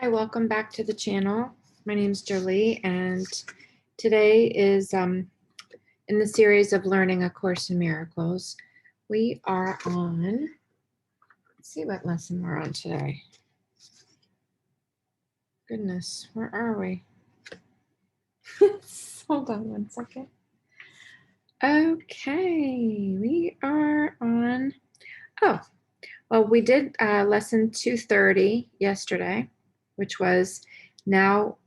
Hi, welcome back to the channel. My name is Jolie, and today is in the series of Learning A Course in Miracles. We are on, let's see what lesson we're on today. Goodness, where are we? Hold on one second. Okay, we are on, we did lesson 230 yesterday, which was Now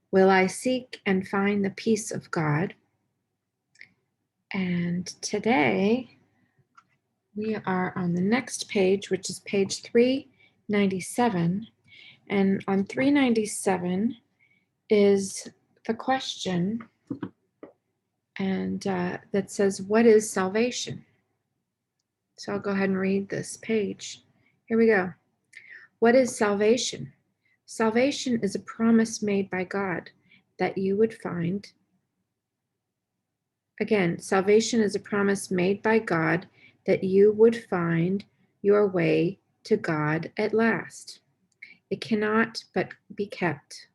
Will I Seek and Find the Peace of God. And today we are on the next page, which is page 397. And on 397 is the question, and that says, what is salvation? So I'll go ahead and read this page. Here we go. What is salvation? Salvation is a promise made by God that you would find. Again, salvation is a promise made by God that you would find your way to God at last. It cannot but be kept.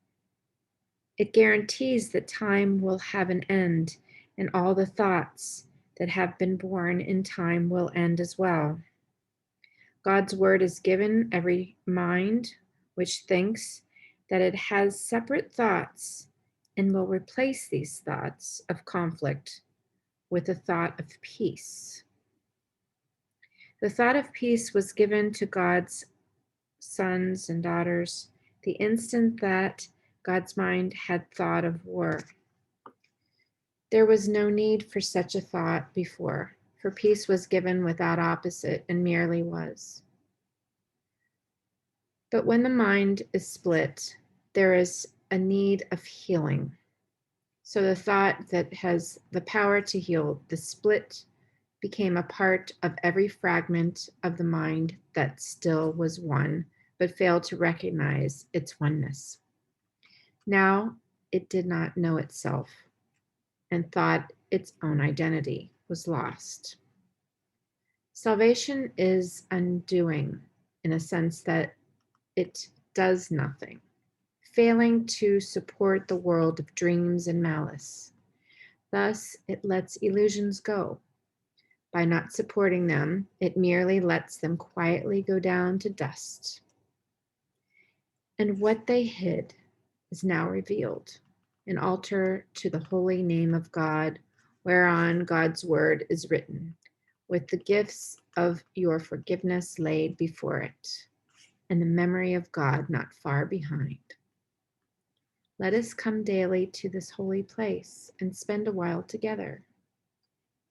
It guarantees that time will have an end, and all the thoughts that have been born in time will end as well. God's word is given every mind which thinks that it has separate thoughts and will replace these thoughts of conflict with a thought of peace. The thought of peace was given to God's sons and daughters the instant that God's mind had thought of war. There was no need for such a thought before, for peace was given without opposite and merely was. But when the mind is split, there is a need of healing. So the thought that has the power to heal the split became a part of every fragment of the mind that still was one, but failed to recognize its oneness. Now it did not know itself and thought its own identity was lost. Salvation is undoing in a sense that it does nothing, failing to support the world of dreams and malice. Thus, it lets illusions go. By not supporting them, it merely lets them quietly go down to dust. And what they hid is now revealed, an altar to the holy name of God, whereon God's word is written, with the gifts of your forgiveness laid before it, and the memory of God not far behind. Let us come daily to this holy place and spend a while together.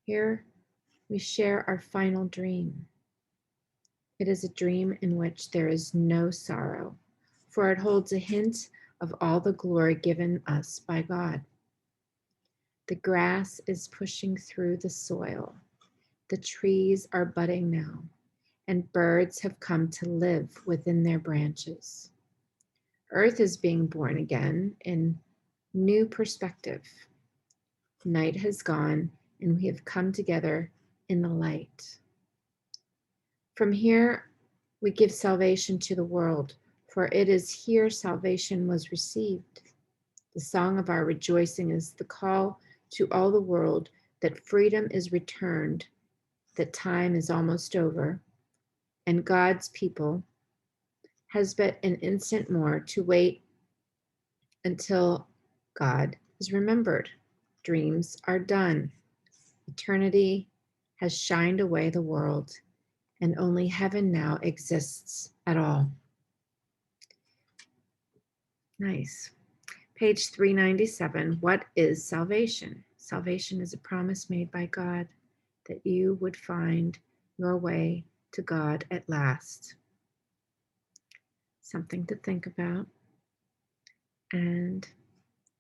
Here we share our final dream. It is a dream in which there is no sorrow, for it holds a hint of all the glory given us by God. The grass is pushing through the soil. The trees are budding now, and birds have come to live within their branches. Earth is being born again in new perspective. Night has gone, and we have come together in the light. From here, we give salvation to the world, for it is here salvation was received. The song of our rejoicing is the call to all the world that freedom is returned, that time is almost over, and God's people has but an instant more to wait until God is remembered. Dreams are done. Eternity has shined away the world, and only heaven now exists at all. Nice. Page 397. What is salvation? Salvation is a promise made by God that you would find your way to God at last. Something to think about. And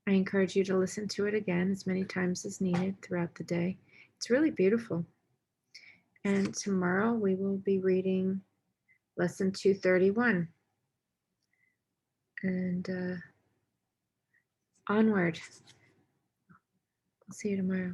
I encourage you to listen to it again as many times as needed throughout the day. It's really beautiful. And tomorrow we will be reading lesson 231. And onward. I'll see you tomorrow.